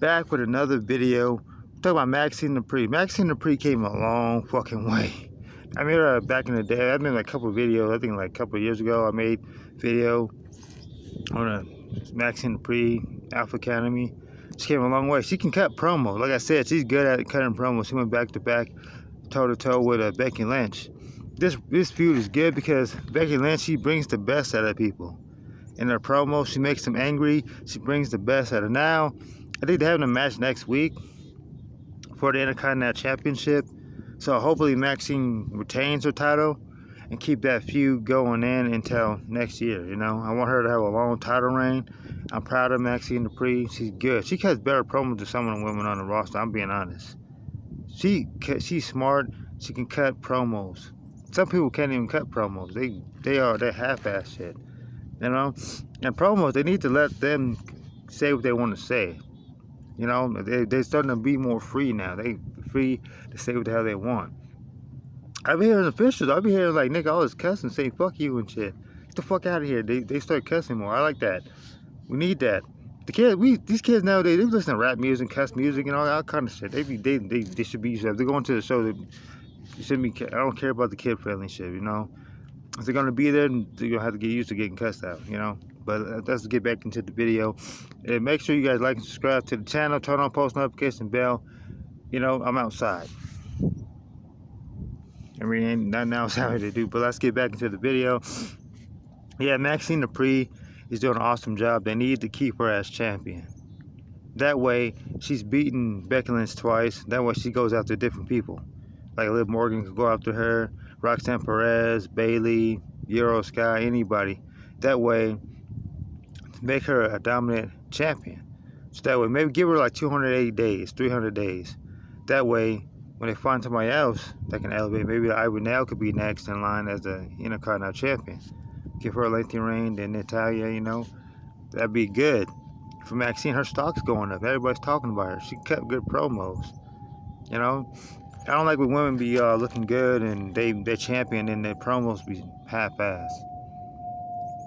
back with another video. I'm talking about Maxine Dupree. Maxine Dupree came a long fucking way. I made her back in the day. I made like a couple of videos. I think like a couple of years ago I made video on a Maxine Dupree Alpha Academy. She came a long way. She can cut promos. Like I said, she's good at cutting promos. She went back to back, toe to toe with Becky Lynch. This feud is good because Becky Lynch, she brings the best out of people. In her promo, she makes them angry. She brings the best out of now. I think they're having a match next week for the Intercontinental Championship. So hopefully Maxine retains her title and keep that feud going in until next year. You know, I want her to have a long title reign. I'm proud of Maxine Dupree. She's good. She cuts better promos than some of the women on the roster. I'm being honest. She's smart. She can cut promos. Some people can't even cut promos. They're half-ass shit. You know, and promos, they need to let them say what they want to say. You know, they're starting to be more free now. They free to say what the hell they want. I be hearing officials. I be hearing like Nick all this cussing, say fuck you and shit. Get the fuck out of here. They start cussing more. I like that. We need that. These kids nowadays, they listen to rap music, cuss music, and all kind of shit. They should be. If they're going to the show, they shouldn't be. I don't care about the kid friendly shit. You know. If they're gonna be there, they're gonna have to get used to getting cussed out, you know. But let's get back into the video. And make sure you guys like and subscribe to the channel. Turn on post notification bell. You know, I'm outside. I mean, ain't nothing else out here to do. But let's get back into the video. Yeah, Maxine Dupree is doing an awesome job. They need to keep her as champion. That way, she's beaten Becky Lynch twice. That way, she goes after different people. Like Liv Morgan can go after her. Roxanne Perez, Bayley, Euro Sky, anybody. That way, make her a dominant champion. So that way, maybe give her like 280 days, 300 days. That way, when they find somebody else that can elevate, maybe Ivy Nell could be next in line as the Intercontinental champion. Give her a lengthy reign, then Natalia, you know. That'd be good. For Maxine, her stock's going up. Everybody's talking about her. She cut good promos, you know. I don't like when women be looking good and they're champion and their promos be half-ass,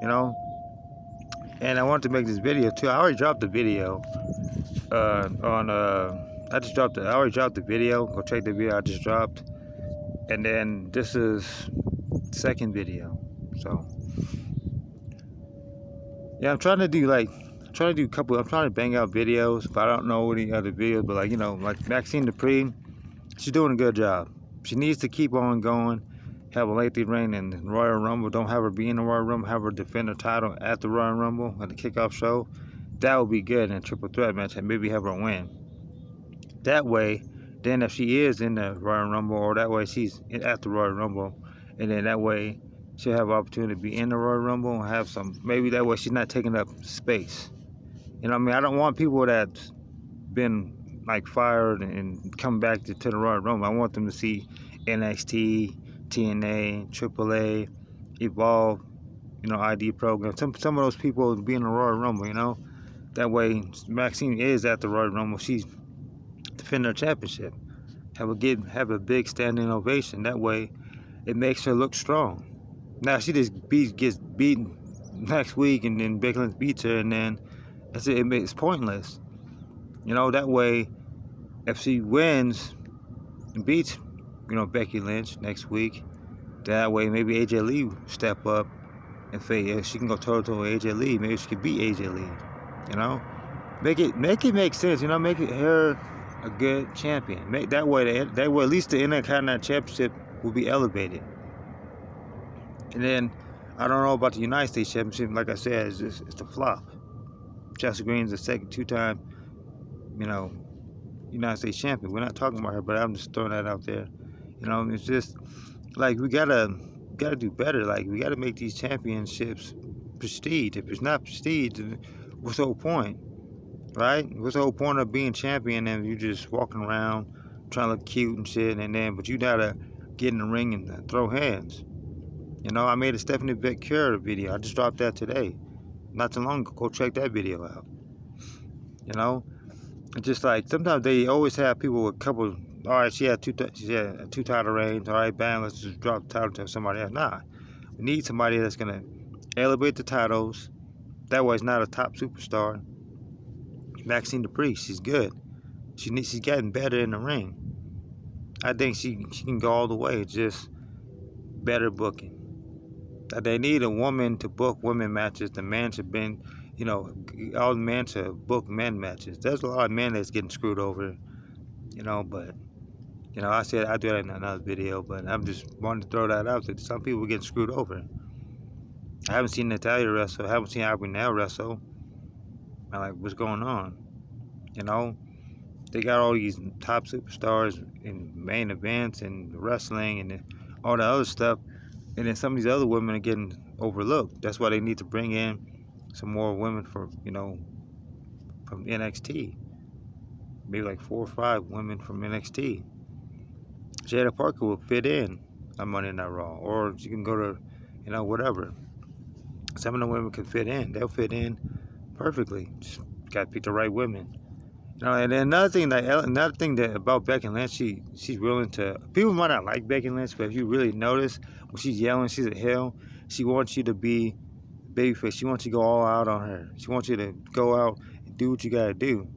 you know. And I wanted to make this video too. I already dropped the video I already dropped the video. Go check the video I just dropped. And then this is the second video. So yeah, I'm trying to bang out videos, but I don't know any other videos. But like, you know, like Maxine Dupree. She's doing a good job. She needs to keep on going, have a lengthy reign in the Royal Rumble. Don't have her be in the Royal Rumble. Have her defend her title at the Royal Rumble at the kickoff show. That would be good in a triple threat match and maybe have her win. That way, then if she is in the Royal Rumble, or that way she's at the Royal Rumble, and then that way she'll have an opportunity to be in the Royal Rumble and have some, maybe that way she's not taking up space. You know what I mean? I don't want people that's been like fired and come back to the Royal Rumble. I want them to see NXT, TNA, AAA, Evolve, you know, ID program. Some of those people be in the Royal Rumble, you know. That way, Maxine is at the Royal Rumble. She's defending her championship. Have a big standing ovation. That way, it makes her look strong. Now she just gets beaten next week, and then Becky Lynch beats her, and then that's it. It's pointless. You know, that way, if she wins and beats, you know, Becky Lynch next week, that way maybe AJ Lee step up and say if she can go toe-to-toe with AJ Lee, maybe she could beat AJ Lee. You know, make it make sense. You know, make her a good champion. That way at least the Intercontinental Championship will be elevated. And then I don't know about the United States Championship. Like I said, it's a flop. Chelsea Green's the second two-time, you know, United States champion. We're not talking about her, but I'm just throwing that out there. You know, it's just like we gotta do better. Like we gotta make these championships prestige. If it's not prestige, then what's the whole point, right? What's the whole point of being champion and you just walking around trying to look cute and shit, but you gotta get in the ring and throw hands. You know, I made a Stephanie Becker video. I just dropped that today, not too long ago. Go check that video out. You know. It's just like sometimes they always have people with a couple. All right, she had two title reigns. All right, bam, let's just drop the title to somebody else. Nah, we need somebody that's gonna elevate the titles. That way, it's not a top superstar. Maxine Dupree, she's good. She's getting better in the ring. I think she can go all the way. Just better booking. They need a woman to book women matches. The man should been, all the men to book men matches. There's a lot of men that's getting screwed over, but I said I do that in another video, but I'm just wanting to throw that out that some people get screwed over. I haven't seen Natalia wrestle. I haven't seen Abrunel wrestle. I'm like, what's going on? They got all these top superstars in main events and wrestling and all the other stuff, and then some of these other women are getting overlooked. That's why they need to bring in some more women from NXT. Maybe like 4 or 5 women from NXT. Jada Parker will fit in on Monday Night Raw, or she can go to, whatever. Some of the women can fit in. They'll fit in perfectly. Just gotta pick the right women. And then another thing that about Becky Lynch, she's willing to. People might not like Becky Lynch, but if you really notice, when she's yelling, she's a heel. She wants you to be babyface. She wants you to go all out on her. She wants you to go out and do what you gotta do.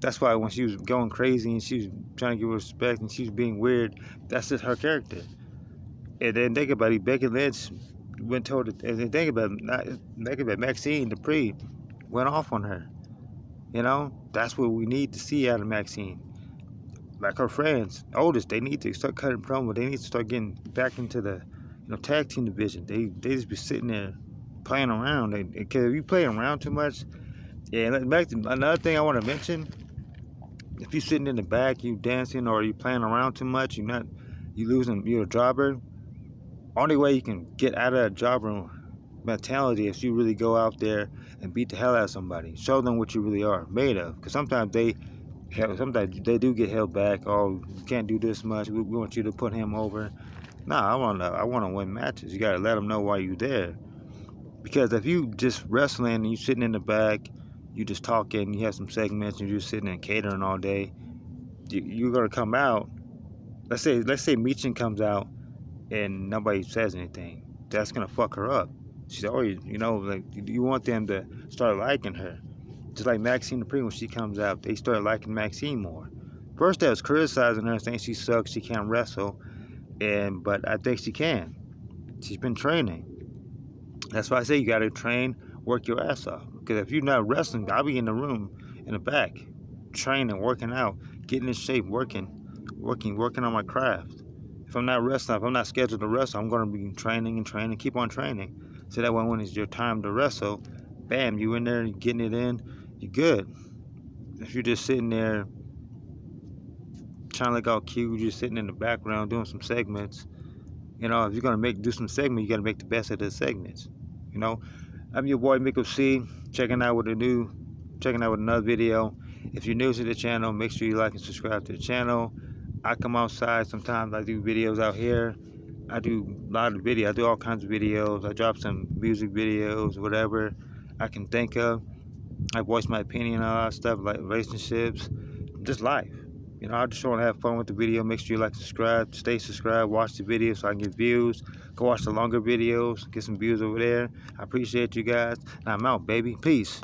That's why when she was going crazy and she was trying to give her respect and she was being weird, that's just her character. And then think about it, Becky Lynch went told it, and then think about Maxine Dupree went off on her. That's what we need to see out of Maxine. Like her friends, Otis, they need to start cutting promo. They need to start getting back into the, tag team division. They just be sitting there playing around. Because if you play around too much, back to another thing I want to mention. If you're sitting in the back, you dancing, or you playing around too much, you're a jobber. Only way you can get out of that jobber mentality is you really go out there and beat the hell out of somebody. Show them what you really are made of. Because sometimes they do get held back. Oh, you can't do this much. We want you to put him over. Nah, I want to win matches. You got to let them know why you're there. Because if you just wrestling and you sitting in the back, you just talking, you have some segments, and you're just sitting and catering all day, you're gonna come out. Let's say Michin comes out and nobody says anything. That's gonna fuck her up. She's already, you want them to start liking her. Just like Maxine Dupree, when she comes out, they start liking Maxine more. First, they was criticizing her, saying she sucks, she can't wrestle, but I think she can. She's been training. That's why I say you gotta train, work your ass off. Because if you're not wrestling, I'll be in the room, in the back, training, working out, getting in shape, working on my craft. If I'm not wrestling, if I'm not scheduled to wrestle, I'm going to be training, keep on training. So that way when it's your time to wrestle, bam, you in there, getting it in, you're good. If you're just sitting there trying to look all cute, you're just sitting in the background doing some segments, if you're going to do some segments, you got to make the best of the segments, I'm your boy Mick C, checking out with another video. If you're new to the channel, make sure you like and subscribe to the channel. I come outside sometimes. I do videos out here. I do a lot of videos. I do all kinds of videos. I drop some music videos, whatever I can think of. I voice my opinion on a lot of stuff like relationships, just life. I just want to have fun with the video. Make sure you like, subscribe, stay subscribed, watch the video so I can get views. Go watch the longer videos, get some views over there. I appreciate you guys. And I'm out, baby. Peace.